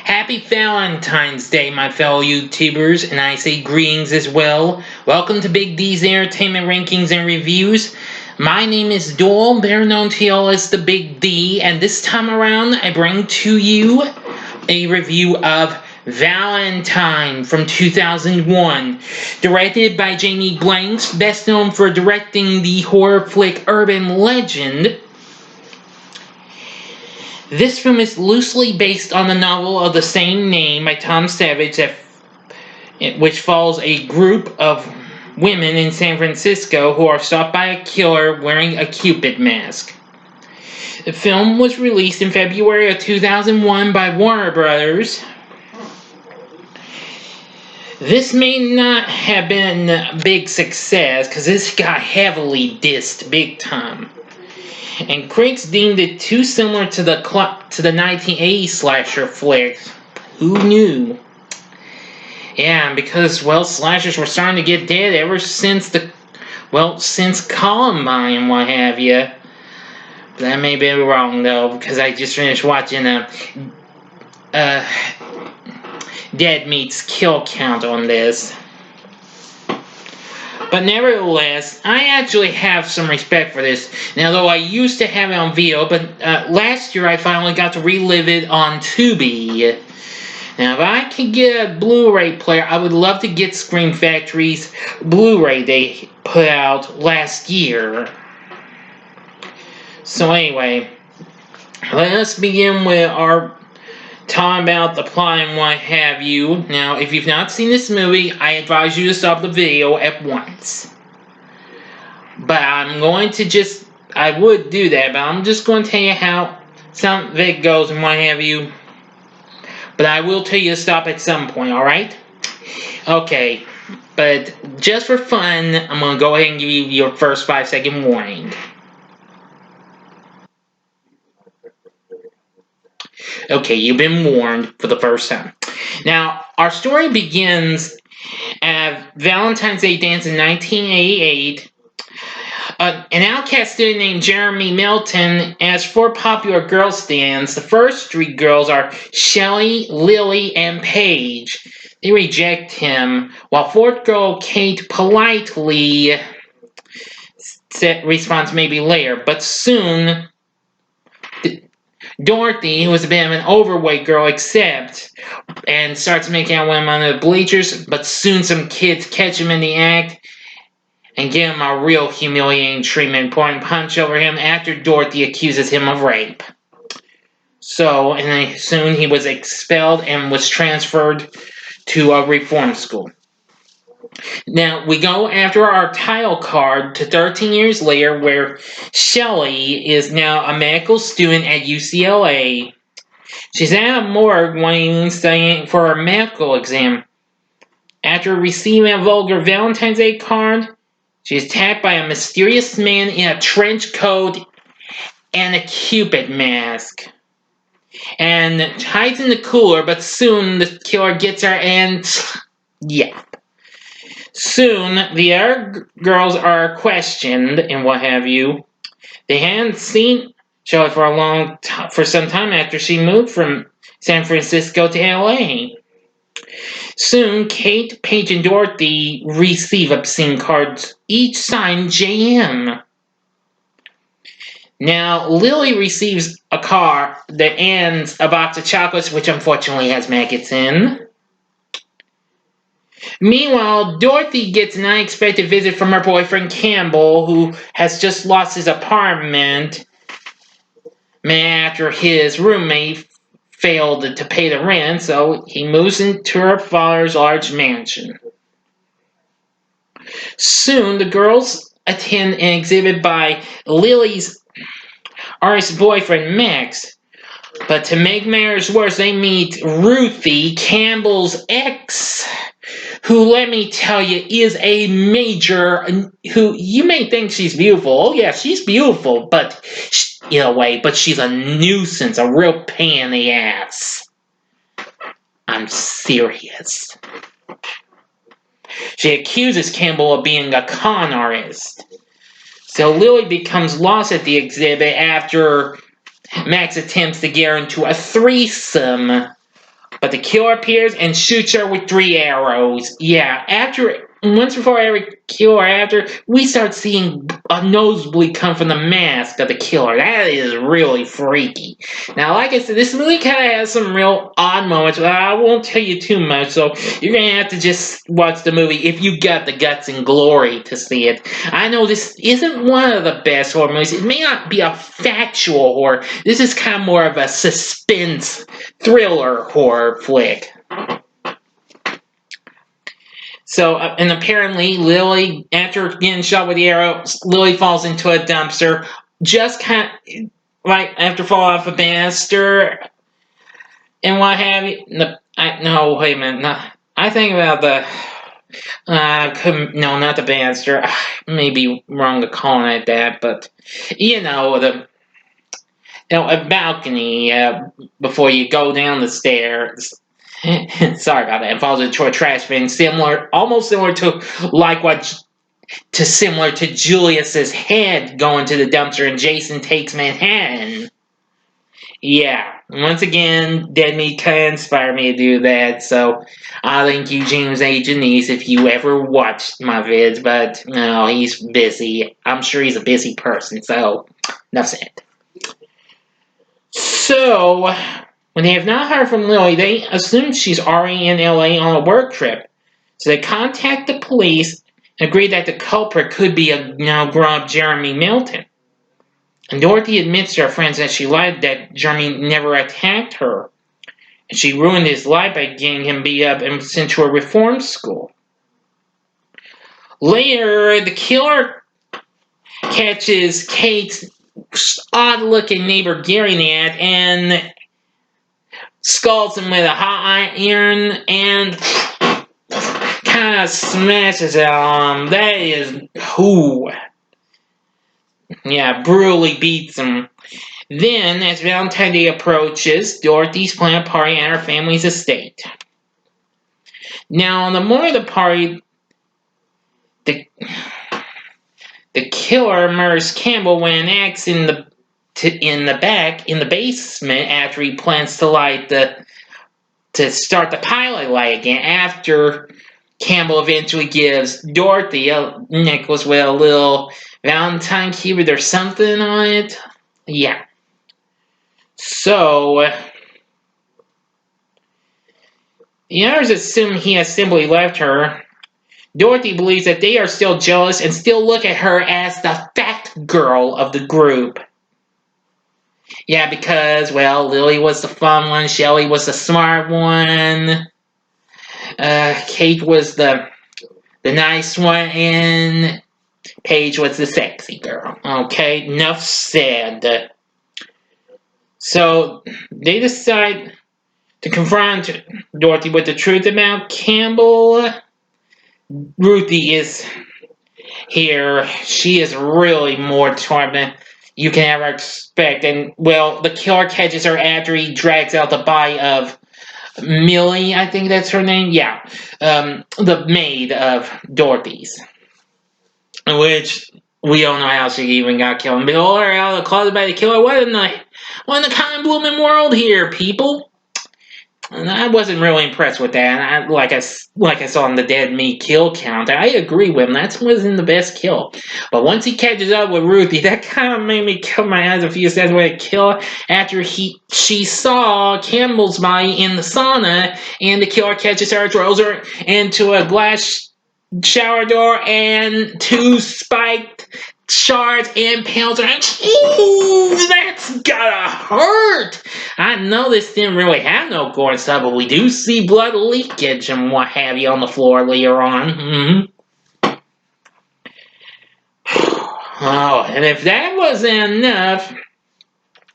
Happy Valentine's Day, my fellow YouTubers, and I say greetings as well. Welcome to Big D's Entertainment Rankings and Reviews. My name is Doyle, better known to y'all as the Big D, and this time around I bring to you a review of Valentine from 2001, directed by Jamie Blanks, best known for directing the horror flick Urban Legend. This film is loosely based on the novel of the same name by Tom Savage, which follows a group of women in San Francisco who are stalked by a killer wearing a Cupid mask. The film was released in February of 2001 by Warner Brothers. This may not have been a big success because this got heavily dissed big time. And critics deemed it too similar to the 1980s slasher flicks. Who knew? Yeah, because, slashers were starting to get dead ever since since Columbine and what have you. That may be wrong, though, because I just finished watching Dead Meat's kill count on this. But nevertheless, I actually have some respect for this. Now, though I used to have it on video, but last year I finally got to relive it on Tubi. Now, if I could get a Blu-ray player, I would love to get Scream Factory's Blu-ray they put out last year. So anyway, let us begin with our talking about the plot and what have you. Now, if you've not seen this movie, I advise you to stop the video at once. But I would do that, but I'm just going to tell you how some of it goes and what have you. But I will tell you to stop at some point, alright? Okay, but just for fun, I'm going to go ahead and give you your first 5-second warning. Okay, you've been warned for the first time. Now, our story begins at Valentine's Day dance in 1988. An outcast student named Jeremy Milton asks 4 popular girl stands. The first 3 girls are Shelley, Lily, and Paige. They reject him, while 4th girl Kate politely responds maybe later, but soon Dorothy, who is a bit of an overweight girl, accepts and starts making out with him under the bleachers, but soon some kids catch him in the act and give him a real humiliating treatment, pouring punch over him after Dorothy accuses him of rape. So, and then soon he was expelled and was transferred to a reform school. Now, we go after our title card to 13 years later, where Shelley is now a medical student at UCLA. She's at a morgue one evening studying for her medical exam. After receiving a vulgar Valentine's Day card, she is attacked by a mysterious man in a trench coat and a Cupid mask. And hides in the cooler, but soon the killer gets her and yeah. Soon, the other girls are questioned and what have you. They hadn't seen Shelley for some time after she moved from San Francisco to LA. Soon, Kate, Paige, and Dorothy receive obscene cards, each signed JM. Now, Lily receives a card that ends a box of chocolates, which unfortunately has maggots in. Meanwhile, Dorothy gets an unexpected visit from her boyfriend Campbell, who has just lost his apartment after his roommate failed to pay the rent, so he moves into her father's large mansion. Soon, the girls attend an exhibit by Lily's artist boyfriend Max, but to make matters worse, they meet Ruthie, Campbell's ex, who, let me tell you, is a major, who you may think she's beautiful. Oh yeah, she's beautiful, but in a way, but she's a nuisance, a real pain in the ass. I'm serious. She accuses Campbell of being a con artist. So Lily becomes lost at the exhibit after Max attempts to get her into a threesome. But the killer appears and shoots her with 3 arrows. Yeah, once before every killer after, we start seeing a nosebleed come from the mask of the killer. That is really freaky. Now, like I said, this movie kind of has some real odd moments, but I won't tell you too much, so you're going to have to just watch the movie if you got the guts and glory to see it. I know this isn't one of the best horror movies. It may not be a factual horror. This is kind of more of a suspense thriller horror flick. So, and apparently, Lily, after getting shot with the arrow, Lily falls into a dumpster, just kind of, like, after falling off a banister, and what have you. No, wait a minute. No, I think about no, not the banister. I may be wrong to calling it that, but, a balcony, before you go down the stairs. Sorry about that. And falls into a trash bin, almost similar to similar to Julius's head going to the dumpster in Jason Takes Manhattan. Yeah, once again, Dead Meat kind of inspired me to do that. So I thank you, James A. Denise, if you ever watched my vids. But no, he's busy. I'm sure he's a busy person. So enough said. So, when they have not heard from Lily, they assume she's already in LA on a work trip. So they contact the police and agree that the culprit could be a now grown-up Jeremy Milton. And Dorothy admits to her friends that she lied, that Jeremy never attacked her. And she ruined his life by getting him beat up and sent to a reform school. Later, the killer catches Kate's odd-looking neighbor Gary in the act and scalds him with a hot iron and kind of smashes it on him. That is who. Yeah, brutally beats him. Then, as Valentine Day approaches, Dorothy's planning a party at her family's estate. Now, on the morning of the party, the killer murders Campbell with an axe in the basement after he plans to start the pilot light again. After Campbell eventually gives Dorothy a necklace with a little Valentine keyboard or something on it. Yeah. So the others assume he has simply left her. Dorothy believes that they are still jealous and still look at her as the fat girl of the group. Yeah, because, well, Lily was the fun one, Shelley was the smart one, Kate was the nice one, and Paige was the sexy girl. Okay, enough said. So, they decide to confront Dorothy with the truth about Campbell. Ruthie is here. She is really more torment you can ever expect. And, well, the killer catches her after he drags out the body of Millie, I think that's her name. Yeah. The maid of Dorothy's. Which, we don't know how she even got killed. And behold her out of the closet by the killer. What in the kind blooming world here, people? And I wasn't really impressed with that. And like I saw in the dead meat kill count, I agree with him. That wasn't the best kill. But once he catches up with Ruthie, that kind of made me cover my eyes a few seconds with a kill after she saw Campbell's body in the sauna, and the killer catches her, throws her into a glass shower door, and 2 spiked shards impales her, and ooh, that's gotta hurt! I know this didn't really have no gore and stuff, but we do see blood leakage and what have you on the floor later on. Oh, and if that wasn't enough,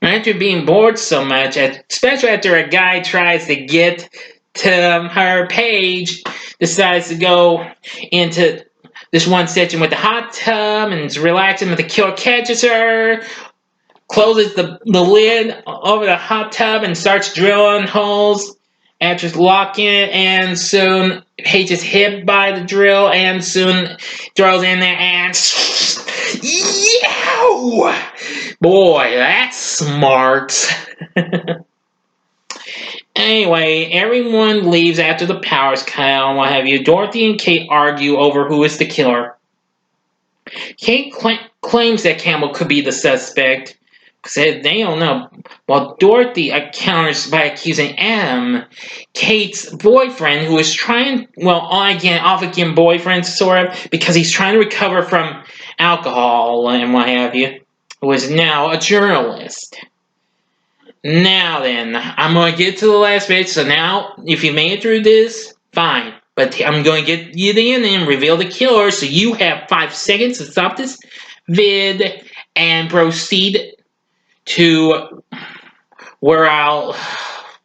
after being bored so much, especially after a guy tries to get to her, Paige decides to go into this one section with the hot tub and is relaxing, but the killer catches her, closes the lid over the hot tub and starts drilling holes after locking it, and soon Paige is hit by the drill and soon throws in there and yow! Boy, that's smart. Anyway, everyone leaves after the power's cut out and what have you. Dorothy and Kate argue over who is the killer. Kate claims that Campbell could be the suspect, said they don't know, while Dorothy counters by accusing Adam, Kate's boyfriend, who is trying, off again boyfriend, sort of, because he's trying to recover from alcohol and what have you, who is now a journalist. Now then, I'm going to get to the last bit, so now, if you made it through this, fine. But I'm going to get you the end and reveal the killer, so you have 5 seconds to stop this vid and proceed to where I'll,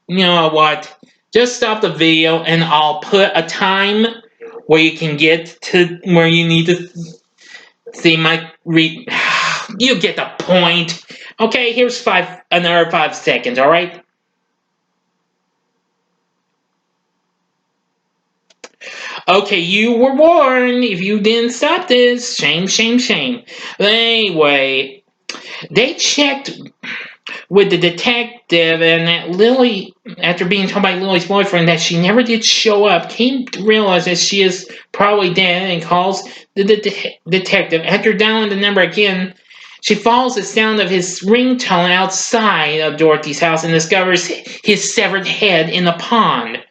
you know what, just stop the video and I'll put a time where you can get to where you need to see my you get the point. Okay, here's another 5 seconds, alright? Okay, you were warned. If you didn't stop this, shame, shame, shame. But anyway, they checked with the detective, and that Lily, after being told by Lily's boyfriend that she never did show up, came to realize that she is probably dead and calls the detective. After dialing the number again, she follows the sound of his ringtone outside of Dorothy's house and discovers his severed head in the pond.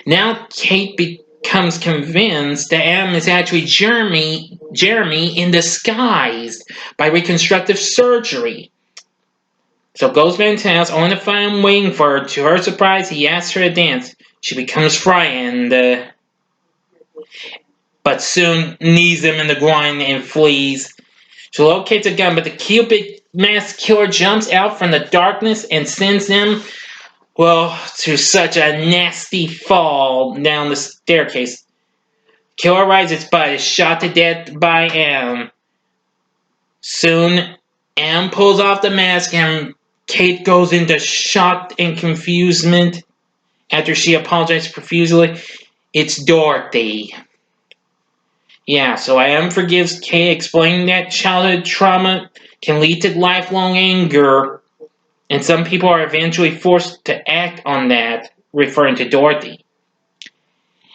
Now Kate becomes convinced that Adam is actually Jeremy in disguise by reconstructive surgery. So goes back to the house, only to find him waiting for her. To her surprise, he asks her to dance. She becomes frightened, but soon knees him in the groin and flees. She locates a gun, but the Cupid masked killer jumps out from the darkness and sends him, to such a nasty fall down the staircase. Killer rises, but is shot to death by M. Soon, M pulls off the mask and Kate goes into shock and confusement after she apologizes profusely. It's Dorothy. Yeah, so M forgives Kate, explaining that childhood trauma can lead to lifelong anger, and some people are eventually forced to act on that, referring to Dorothy.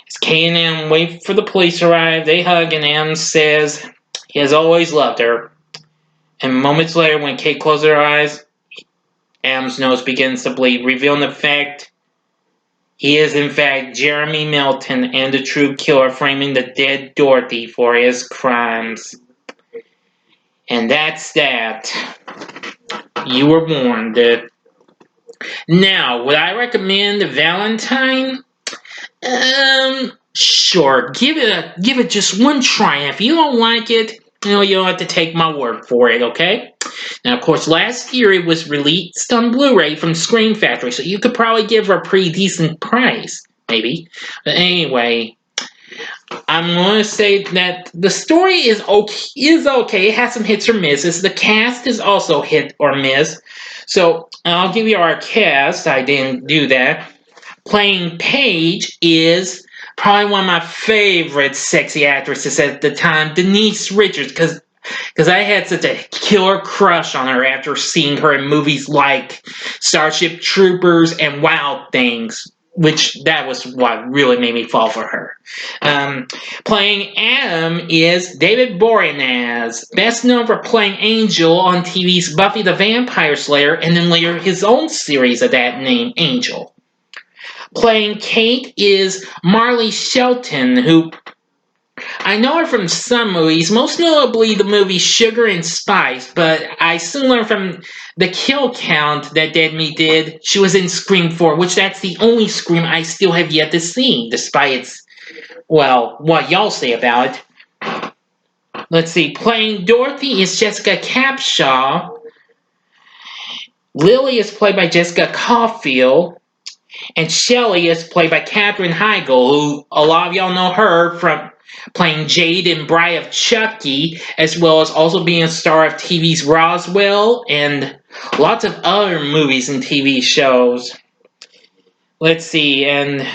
As Kate and M wait for the police to arrive, they hug, and M says he has always loved her. And moments later, when Kate closes her eyes, M's nose begins to bleed, revealing the fact he is in fact Jeremy Milton and the true killer, framing the dead Dorothy for his crimes. And that's that. You were warned. Now, would I recommend Valentine? Sure. Give it just one try. If you don't like it, you don't have to take my word for it, okay? Now, of course, last year it was released on Blu-ray from Screen Factory, so you could probably give her a pretty decent price, maybe. But anyway, I'm going to say that the story is okay. It has some hits or misses. The cast is also hit or miss. So, I'll give you our cast. I didn't do that. Playing Paige is probably one of my favorite sexy actresses at the time, Denise Richards, because I had such a killer crush on her after seeing her in movies like Starship Troopers and Wild Things, which that was what really made me fall for her. Playing Adam is David Boreanaz, best known for playing Angel on TV's Buffy the Vampire Slayer, and then later his own series of that name, Angel. Playing Kate is Marley Shelton, who I know her from some movies, most notably the movie Sugar and Spice, but I soon learned from the kill count that Dead Meat did, she was in Scream 4, which that's the only Scream I still have yet to see, despite its, what y'all say about it. Let's see, playing Dorothy is Jessica Capshaw. Lily is played by Jessica Caulfield. And Shelley is played by Katherine Heigl, who a lot of y'all know her from playing Jade in Bride of Chucky, as well as also being a star of TV's Roswell and lots of other movies and TV shows. Let's see, and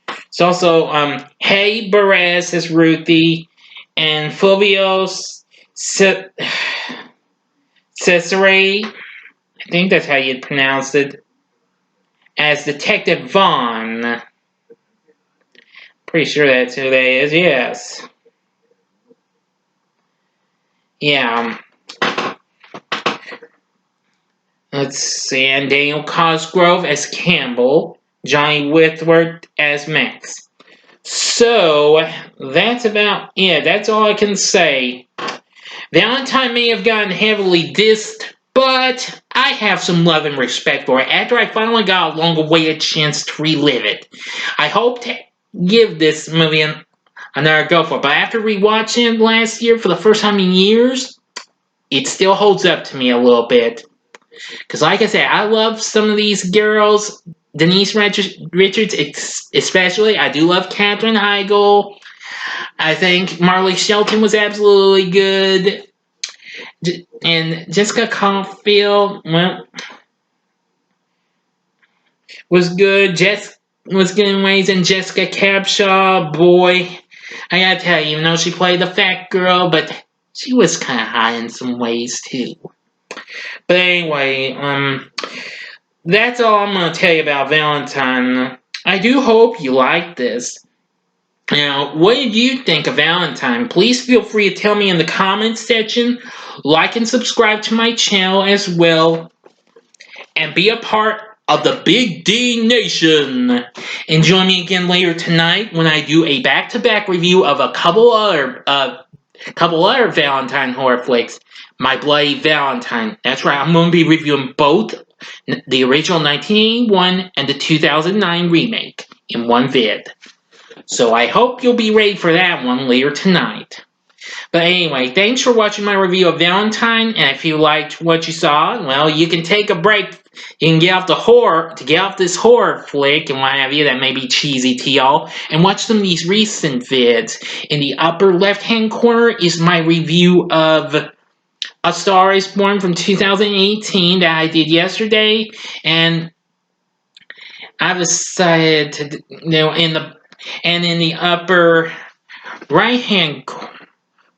it's also Hey Perez as Ruthie, and Fulvio Cesare, I think that's how you'd pronounce it, as Detective Vaughn. Pretty sure that's who that is, yes. Yeah. Let's see, and Daniel Cosgrove as Campbell, Johnny Whitworth as Max. So, that's about it. That's all I can say. Valentine may have gotten heavily dissed, but I have some love and respect for it after I finally got a long-awaited chance to relive it. I hope to give this movie another go for it, but after rewatching it last year for the first time in years, it still holds up to me a little bit. Because like I said, I love some of these girls. Denise Richards, especially. I do love Katherine Heigl. I think Marley Shelton was absolutely good. And Jessica Caulfield, well, was good. Jess was good in ways. And Jessica Capshaw, boy, I gotta tell you, even though she played the fat girl, but she was kind of high in some ways too. But anyway, that's all I'm going to tell you about Valentine. I do hope you like this. Now, what did you think of Valentine? Please feel free to tell me in the comments section. Like and subscribe to my channel as well. And be a part of the Big D Nation. And join me again later tonight when I do a back-to-back review of a couple other Valentine horror flicks. My Bloody Valentine. That's right, I'm going to be reviewing both the original 1981 and the 2009 remake in one vid. So I hope you'll be ready for that one later tonight. But anyway, thanks for watching my review of Valentine, and if you liked what you saw, well, you can take a break. You can get off this horror flick and what have you that may be cheesy to y'all, and watch some of these recent vids. In the upper left-hand corner is my review of A Star is Born from 2018 that I did yesterday, and I've decided to, in the upper right-hand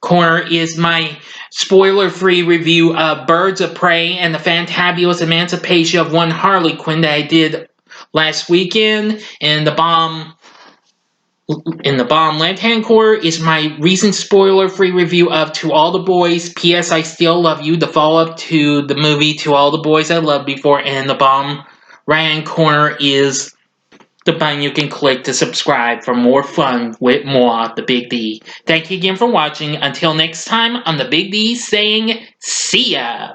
corner is my spoiler-free review of Birds of Prey and the Fantabulous Emancipation of One Harley Quinn that I did last weekend. And in the bottom left-hand corner is my recent spoiler-free review of To All the Boys, P.S. I Still Love You, the follow-up to the movie To All the Boys I Loved Before. And in the bottom right-hand corner is the button you can click to subscribe for more fun with more of the Big D. Thank you again for watching. Until next time, I'm the Big D saying, see ya!